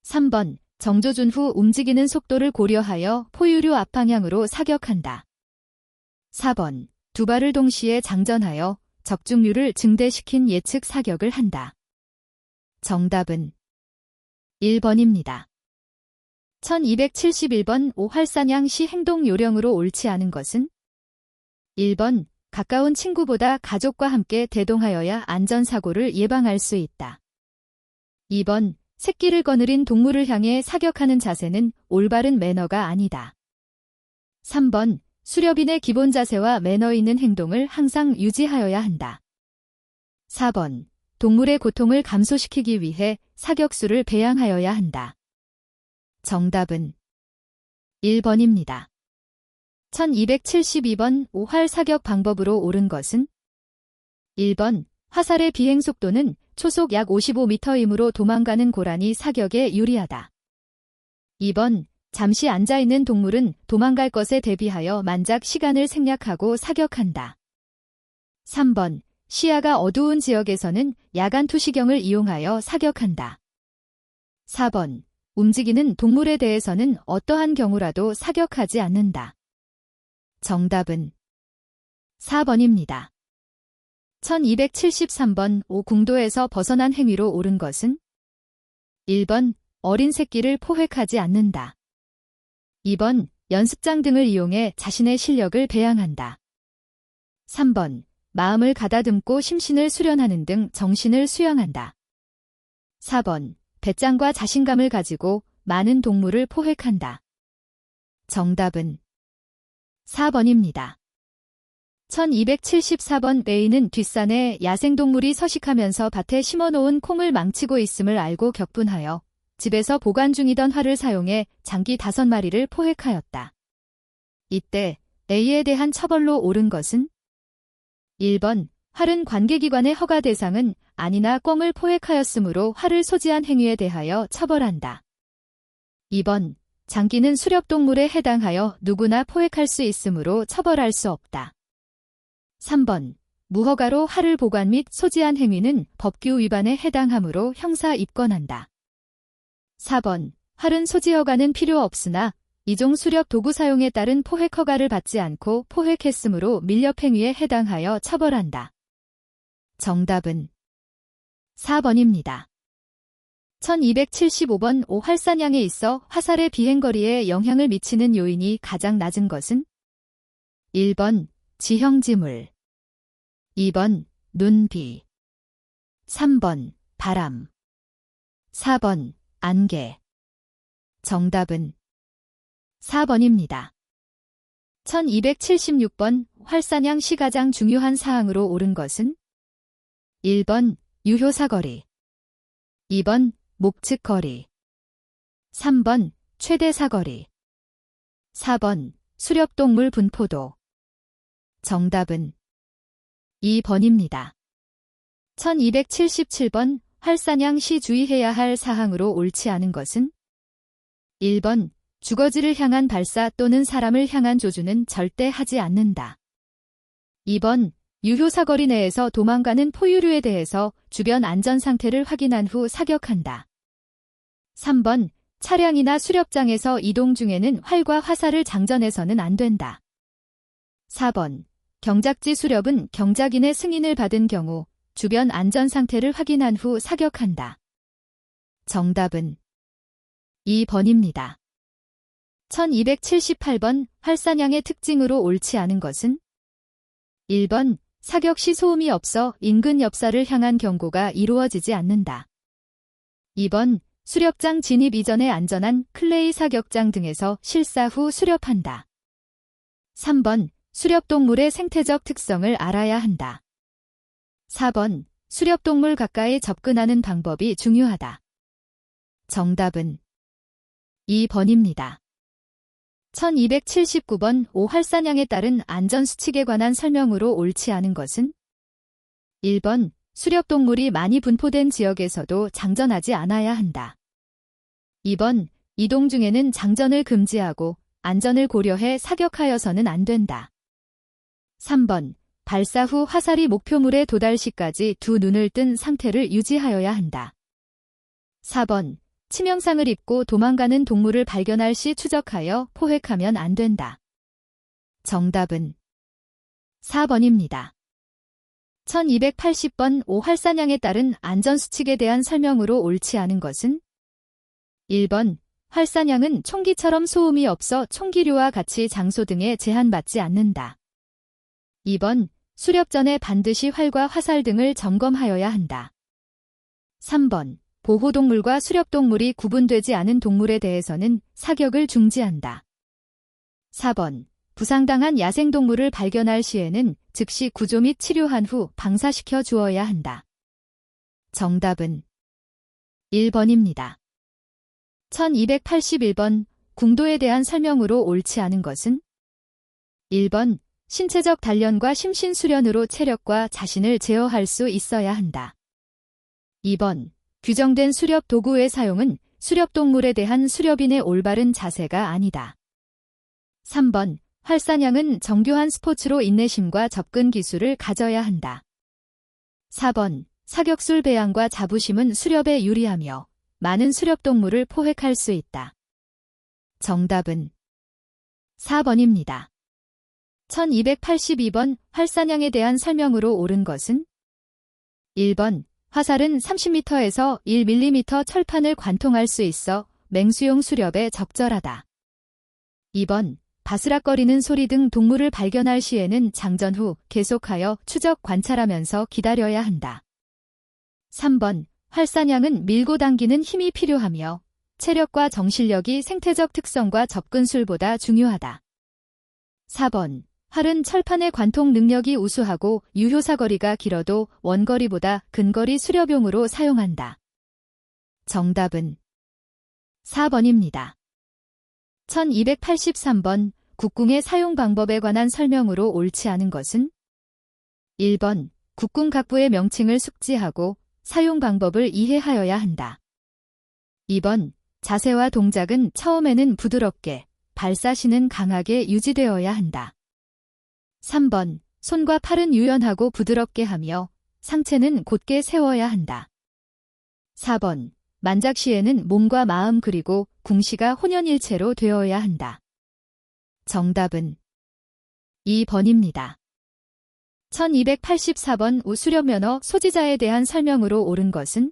3번. 정조준 후 움직이는 속도를 고려하여 포유류 앞방향으로 사격한다. 4번. 두 발을 동시에 장전하여 적중률을 증대시킨 예측 사격을 한다. 정답은 1번입니다. 1271번 활사냥 시 행동 요령으로 옳지 않은 것은 1번. 가까운 친구보다 가족과 함께 대동하여야 안전사고를 예방할 수 있다. 2번. 새끼를 거느린 동물을 향해 사격하는 자세는 올바른 매너가 아니다. 3번. 수렵인의 기본 자세와 매너 있는 행동을 항상 유지하여야 한다. 4번. 동물의 고통을 감소시키기 위해 사격수를 배양하여야 한다. 정답은 1번입니다. 1272번 활 사격 방법으로 옳은 것은 1번. 화살의 비행 속도는 초속 약 55m이므로 도망가는 고란이 사격에 유리하다. 2번. 잠시 앉아있는 동물은 도망갈 것에 대비하여 만작 시간을 생략하고 사격한다. 3번. 시야가 어두운 지역에서는 야간 투시경을 이용하여 사격한다. 4번. 움직이는 동물에 대해서는 어떠한 경우라도 사격하지 않는다. 정답은 4번입니다. 1273번 궁도에서 벗어난 행위로 옳은 것은 1번 어린 새끼를 포획하지 않는다. 2번 연습장 등을 이용해 자신의 실력을 배양한다. 3번 마음을 가다듬고 심신을 수련하는 등 정신을 수양한다. 4번 배짱과 자신감을 가지고 많은 동물을 포획한다. 정답은 4번입니다. 1274번 레이는 뒷산에 야생동물이 서식하면서 밭에 심어놓은 콩을 망치고 있음을 알고 격분하여 집에서 보관 중이던 활을 사용해 장기 5마리를 포획하였다. 이때 레이에 대한 처벌로 옳은 것은 1번 활은 관계기관의 허가 대상은 아니나 꿩을 포획하였으므로 활을 소지한 행위에 대하여 처벌한다. 2번 장기는 수렵동물에 해당하여 누구나 포획할 수 있으므로 처벌할 수 없다. 3번 무허가로 활을 보관 및 소지한 행위는 법규 위반에 해당하므로 형사 입건한다. 4번 활은 소지 허가는 필요 없으나 이종 수렵 도구 사용에 따른 포획 허가를 받지 않고 포획했으므로 밀렵 행위에 해당하여 처벌한다. 정답은 4번입니다. 1275번 활사냥에 있어 화살의 비행거리에 영향을 미치는 요인이 가장 낮은 것은 1번 지형지물, 2번 눈, 비, 3번 바람, 4번 안개. 정답은 4번입니다. 1276번 활사냥 시 가장 중요한 사항으로 옳은 것은 1번 유효사거리, 2번 목측거리, 3번 최대사거리, 4번 수렵동물 분포도. 정답은 2번입니다. 1277번 활사냥 시 주의해야 할 사항으로 옳지 않은 것은 1번 주거지를 향한 발사 또는 사람을 향한 조준은 절대 하지 않는다. 2번 유효사거리 내에서 도망가는 포유류에 대해서 주변 안전 상태를 확인한 후 사격한다. 3번 차량이나 수렵장에서 이동 중에는 활과 화살을 장전해서는 안 된다. 4번 경작지 수렵은 경작인의 승인을 받은 경우 주변 안전 상태를 확인한 후 사격한다. 정답은 2번입니다. 1278번 활사냥의 특징으로 옳지 않은 것은 1번 사격 시 소음이 없어 인근 엽사를 향한 경고가 이루어지지 않는다. 2번 수렵장 진입 이전에 안전한 클레이 사격장 등에서 실사 후 수렵한다. 3번 수렵동물의 생태적 특성을 알아야 한다. 4번 수렵동물 가까이 접근하는 방법이 중요하다. 정답은 2번입니다. 1279번 활사냥에 따른 안전수칙에 관한 설명으로 옳지 않은 것은 1번 수렵동물이 많이 분포된 지역에서도 장전하지 않아야 한다. 2번 이동 중에는 장전을 금지하고 안전을 고려해 사격하여서는 안 된다. 3번 발사 후 화살이 목표물에 도달 시까지 두 눈을 뜬 상태를 유지하여야 한다. 4번 치명상을 입고 도망가는 동물을 발견할 시 추적하여 포획하면 안 된다. 정답은 4번입니다. 1280번 활사냥에 따른 안전수칙에 대한 설명으로 옳지 않은 것은 1번 활사냥은 총기처럼 소음이 없어 총기류와 같이 장소 등에 제한받지 않는다. 2번 수렵 전에 반드시 활과 화살 등을 점검하여야 한다. 3번 보호동물과 수렵동물이 구분되지 않은 동물에 대해서는 사격을 중지한다. 4번 부상당한 야생동물을 발견할 시에는 즉시 구조 및 치료한 후 방사시켜 주어야 한다. 정답은 1번입니다. 1281번 궁도에 대한 설명으로 옳지 않은 것은 1번 신체적 단련과 심신수련으로 체력과 자신을 제어할 수 있어야 한다. 2번 규정된 수렵 도구의 사용은 수렵동물에 대한 수렵인의 올바른 자세가 아니다. 3번 활사냥은 정교한 스포츠로 인내심과 접근 기술을 가져야 한다. 4번 사격술 배양과 자부심은 수렵에 유리하며 많은 수렵동물을 포획할 수 있다. 정답은 4번입니다. 1282번 활사냥에 대한 설명으로 옳은 것은 1번 화살은 30m에서 1mm 철판을 관통할 수 있어 맹수용 수렵에 적절하다. 2번 바스락거리는 소리 등 동물을 발견할 시에는 장전 후 계속하여 추적 관찰하면서 기다려야 한다. 3번 활사냥은 밀고 당기는 힘이 필요하며 체력과 정신력이 생태적 특성과 접근술보다 중요하다. 4번 활은 철판의 관통 능력이 우수하고 유효사거리가 길어도 원거리보다 근거리 수렵용으로 사용한다. 정답은 4번입니다. 1283번 국궁의 사용 방법에 관한 설명으로 옳지 않은 것은 1번 국궁 각부의 명칭을 숙지하고 사용 방법을 이해하여야 한다. 2번 자세와 동작은 처음에는 부드럽게, 발사시는 강하게 유지되어야 한다. 3번 손과 팔은 유연하고 부드럽게 하며 상체는 곧게 세워야 한다. 4번 만작 시에는 몸과 마음 그리고 궁시가 혼연일체로 되어야 한다. 정답은 2번입니다. 1284번 수렵면허 소지자에 대한 설명으로 옳은 것은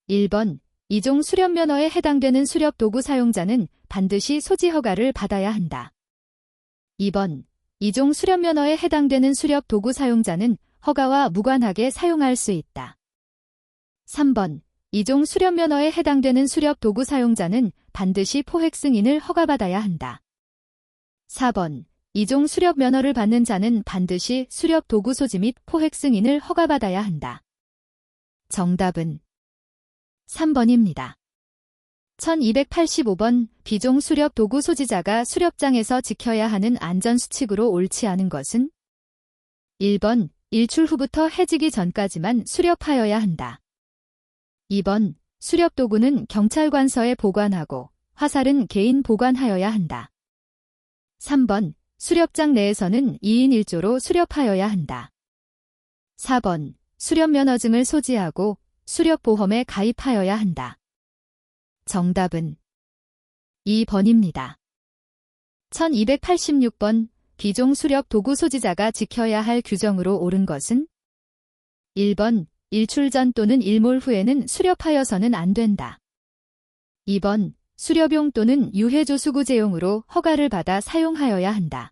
1번 이종 수렵면허에 해당되는 수렵도구 사용자는 반드시 소지 허가를 받아야 한다. 2번 이종 수렵면허에 해당되는 수렵도구 사용자는 허가와 무관하게 사용할 수 있다. 3번 이종 수렵면허에 해당되는 수렵도구 사용자는 반드시 포획 승인을 허가받아야 한다. 4번 이종 수렵면허를 받는 자는 반드시 수렵도구 소지 및 포획 승인을 허가받아야 한다. 정답은 3번입니다. 1285번 비종 수렵도구 소지자가 수렵장에서 지켜야 하는 안전수칙으로 옳지 않은 것은 1번 일출 후부터 해지기 전까지만 수렵하여야 한다. 2번 수렵도구는 경찰관서에 보관하고 화살은 개인 보관하여야 한다. 3번 수렵장 내에서는 2인 1조로 수렵하여야 한다. 4번 수렵면허증을 소지하고 수렵보험에 가입하여야 한다. 정답은 2번입니다. 1286번 비종 수렵 도구 소지자가 지켜야 할 규정으로 옳은 것은 1번 일출 전 또는 일몰 후에는 수렵하여서는 안 된다. 2번 수렵용 또는 유해조수구제용으로 허가를 받아 사용하여야 한다.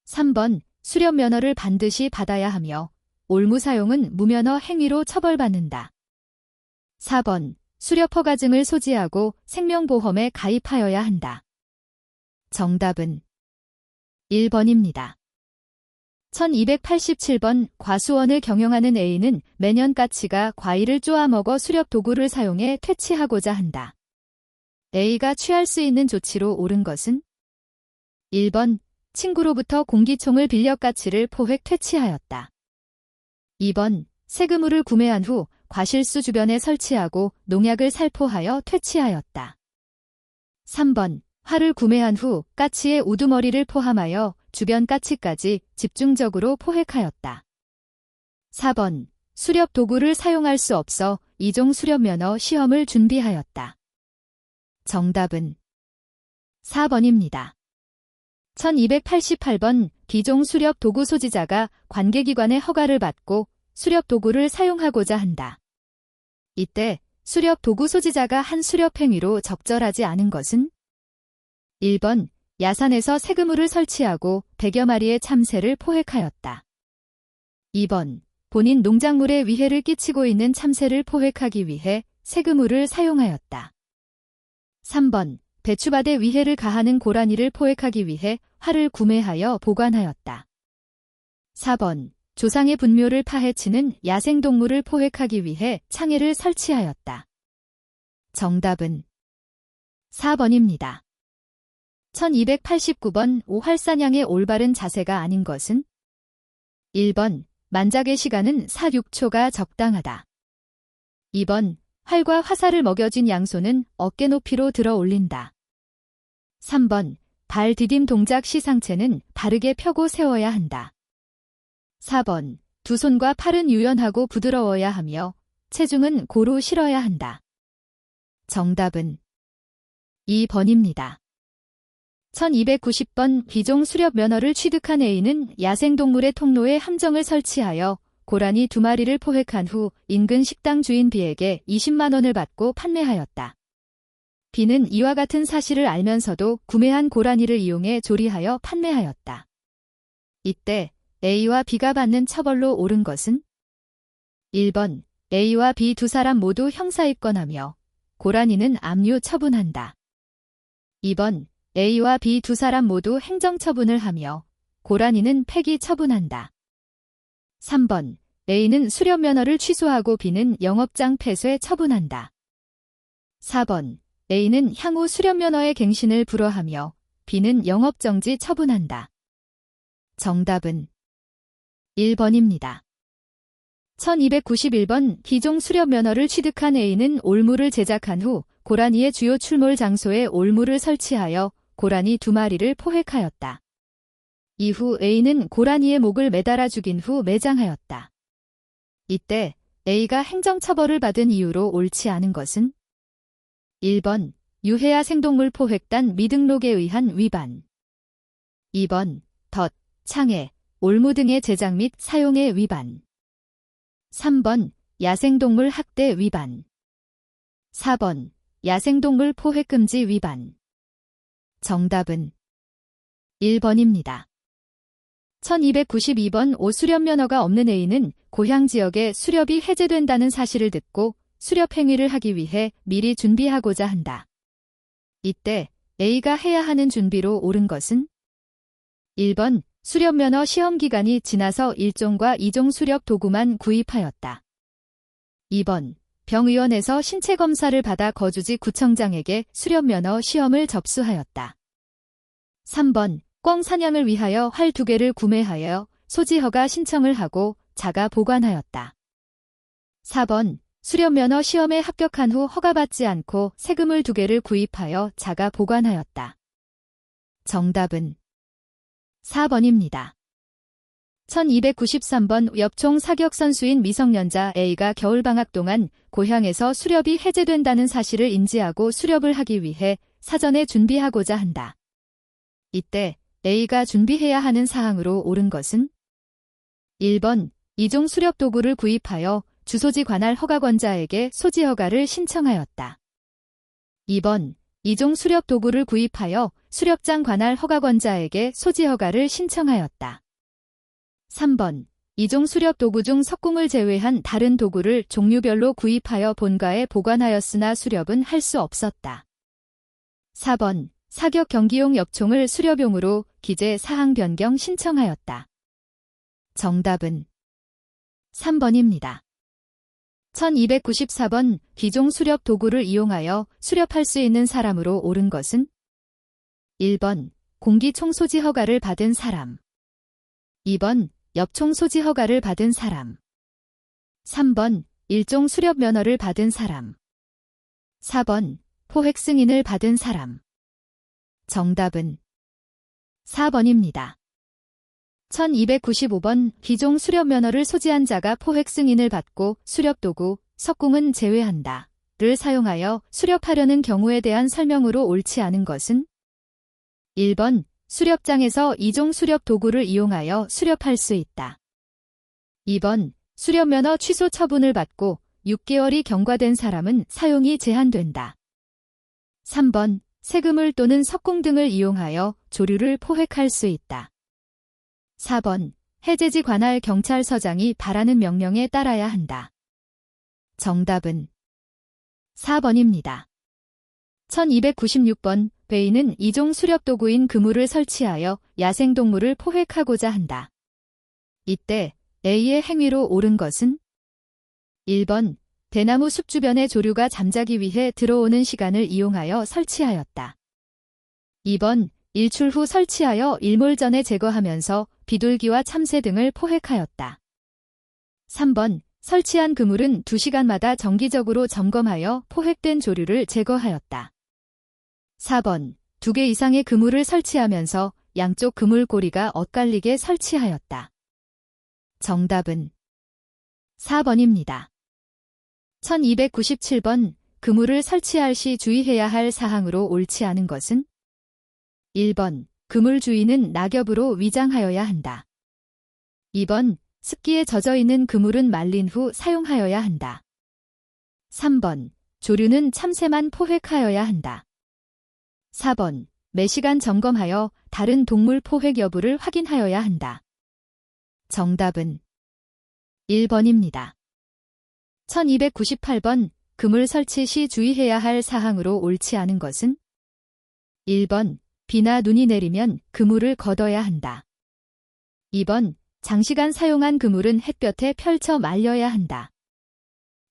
3번 수렵면허를 반드시 받아야 하며 올무 사용은 무면허 행위로 처벌받는다. 4번 수렵허가증을 소지하고 생명보험에 가입하여야 한다. 정답은 1번입니다. 1287번 과수원을 경영하는 A는 매년 까치가 과일을 쪼아먹어 수렵도구를 사용해 퇴치하고자 한다. A가 취할 수 있는 조치로 옳은 것은 1번 친구로부터 공기총을 빌려 까치를 포획 퇴치하였다. 2번 세그물을 구매한 후 과실수 주변에 설치하고 농약을 살포하여 퇴치하였다. 3번 활을 구매한 후 까치의 우두머리를 포함하여 주변 까치까지 집중적으로 포획하였다. 4번 수렵 도구를 사용할 수 없어 이종 수렵면허 시험을 준비하였다. 정답은 4번입니다. 1288번 비종 수렵 도구 소지자가 관계기관의 허가를 받고 수렵 도구를 사용하고자 한다. 이때 수렵 도구 소지자가 한 수렵 행위로 적절하지 않은 것은 1번 야산에서 세그물을 설치하고 100여 마리의 참새를 포획하였다. 2번 본인 농작물에 위해를 끼치고 있는 참새를 포획하기 위해 세그물을 사용하였다. 3번 배추밭에 위해를 가하는 고라니를 포획하기 위해 활을 구매하여 보관하였다. 4번 조상의 분묘를 파헤치는 야생동물을 포획하기 위해 창해를 설치하였다. 정답은 4번입니다. 1289번 활사냥의 올바른 자세가 아닌 것은 1번 만작의 시간은 4-6초가 적당하다. 2번 활과 화살을 먹여진 양손은 어깨 높이로 들어 올린다. 3번 발 디딤 동작 시 상체는 바르게 펴고 세워야 한다. 4번 두 손과 팔은 유연하고 부드러워야 하며 체중은 고루 실어야 한다. 정답은 2번입니다. 1290번 귀종 수렵 면허를 취득한 A는 야생동물의 통로에 함정을 설치하여 고라니 2마리를 포획한 후 인근 식당 주인 B에게 20만 원을 받고 판매하였다. B는 이와 같은 사실을 알면서도 구매한 고라니를 이용해 조리하여 판매하였다. 이때 A와 B가 받는 처벌로 옳은 것은 1번 A와 B 두 사람 모두 형사입건하며 고라니는 압류 처분한다. 2번 A와 B 두 사람 모두 행정처분을 하며 고라니는 폐기 처분한다. 3번 A는 수렵면허를 취소하고 B는 영업장 폐쇄 처분한다. 4번 A는 향후 수렵면허의 갱신을 불허하며 B는 영업정지 처분한다. 정답은 1번입니다. 1291번 기종 수렵면허를 취득한 A는 올무를 제작한 후 고라니의 주요 출몰 장소에 올무를 설치하여 고라니 2마리를 포획하였다. 이후 A는 고라니의 목을 매달아 죽인 후 매장하였다. 이때 A가 행정처벌을 받은 이유로 옳지 않은 것은 1번 유해야 생동물 포획단 미등록에 의한 위반 2번 덫, 창해, 올무 등의 제작 및 사용에 위반 3번 야생동물 학대 위반 4번 야생동물 포획 금지 위반 정답은 1번입니다. 1292번 오수렵면허가 없는 A는 고향 지역에 수렵이 해제된다는 사실을 듣고 수렵 행위를 하기 위해 미리 준비하고자 한다. 이때 A가 해야 하는 준비로 옳은 것은 1번 수렵면허 시험 기간이 지나서 1종과 2종 수렵 도구만 구입하였다. 2번 병의원에서 신체검사를 받아 거주지 구청장에게 수렵면허 시험을 접수하였다. 3번 꿩 사냥을 위하여 활 2개를 구매하여 소지허가 신청을 하고 자가 보관하였다. 4번 수렵면허 시험에 합격한 후 허가받지 않고 세금을 2개를 구입하여 자가 보관하였다. 정답은 4번입니다. 1293번 엽총 사격 선수인 미성년자 A가 겨울방학 동안 고향에서 수렵이 해제된다는 사실을 인지하고 수렵을 하기 위해 사전에 준비하고자 한다. 이때 A가 준비해야 하는 사항으로 옳은 것은 1번 2종 수렵 도구를 구입하여 주소지 관할 허가권자에게 소지 허가를 신청하였다. 2번 2종 수렵 도구를 구입하여 수렵장 관할 허가권자에게 소지 허가를 신청하였다. 3번 2종 수렵 도구 중 석궁을 제외한 다른 도구를 종류별로 구입하여 본가에 보관하였으나 수렵은 할 수 없었다. 4번 사격 경기용 엽총을 수렵용으로 기재 사항 변경 신청하였다. 정답은 3번입니다. 1294번 기종 수렵 도구를 이용하여 수렵할 수 있는 사람으로 옳은 것은 1번 공기총 소지 허가를 받은 사람 2번 엽총 소지 허가를 받은 사람 3번 일종 수렵 면허를 받은 사람 4번 포획 승인을 받은 사람 정답은 4번입니다. 1295번 기종 수렵 면허를 소지한 자가 포획 승인을 받고 수렵 도구, 석궁은 제외한다. 를 사용하여 수렵하려는 경우에 대한 설명으로 옳지 않은 것은 1번 수렵장에서 2종 수렵 도구를 이용하여 수렵할 수 있다. 2번 수렵 면허 취소 처분을 받고 6개월이 경과된 사람은 사용이 제한된다. 3번 세그물 또는 석궁 등을 이용하여 조류를 포획할 수 있다. 4번 해제지 관할 경찰서장이 바라는 명령에 따라야 한다. 정답은 4번입니다. 1296번 베이는 2종 수렵 도구인 그물을 설치하여 야생동물을 포획하고자 한다. 이때 A의 행위로 옳은 것은 1번 대나무 숲 주변의 조류가 잠자기 위해 들어오는 시간을 이용하여 설치하였다. 2번 일출 후 설치하여 일몰 전에 제거하면서 비둘기와 참새 등을 포획하였다. 3번 설치한 그물은 2시간마다 정기적으로 점검하여 포획된 조류를 제거하였다. 4번 2개 이상의 그물을 설치하면서 양쪽 그물 고리가 엇갈리게 설치하였다. 정답은 4번입니다. 1297번 그물을 설치할 시 주의해야 할 사항으로 옳지 않은 것은? 1번. 그물 주위는 낙엽으로 위장하여야 한다. 2번. 습기에 젖어 있는 그물은 말린 후 사용하여야 한다. 3번. 조류는 참새만 포획하여야 한다. 4번. 매시간 점검하여 다른 동물 포획 여부를 확인하여야 한다. 정답은 1번입니다. 1298번. 그물 설치 시 주의해야 할 사항으로 옳지 않은 것은? 1번. 비나 눈이 내리면 그물을 걷어야 한다. 2번. 장시간 사용한 그물은 햇볕에 펼쳐 말려야 한다.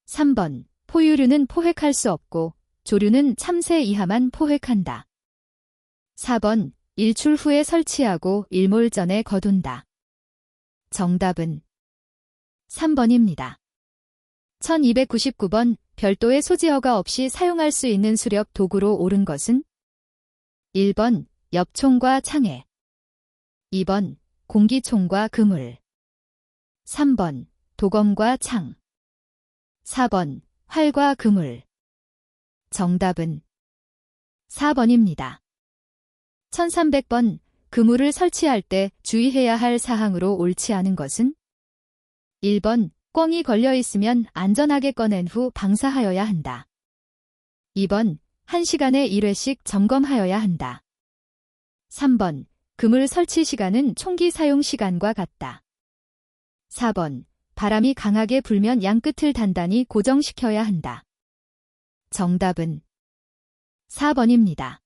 3번. 포유류는 포획할 수 없고 조류는 참새 이하만 포획한다. 4번. 일출 후에 설치하고 일몰 전에 거둔다. 정답은 3번입니다. 1299번. 별도의 소지허가 없이 사용할 수 있는 수렵 도구로 옳은 것은? 1번. 엽총과 창해. 2번. 공기총과 그물. 3번. 도검과 창. 4번. 활과 그물. 정답은 4번입니다. 1300번. 그물을 설치할 때 주의해야 할 사항으로 옳지 않은 것은? 1번. 꿩이 걸려 있으면 안전하게 꺼낸 후 방사하여야 한다. 2번. 1시간에 1회씩 점검하여야 한다. 3번. 그물 설치 시간은 총기 사용 시간과 같다. 4번. 바람이 강하게 불면 양끝을 단단히 고정시켜야 한다. 정답은 4번입니다.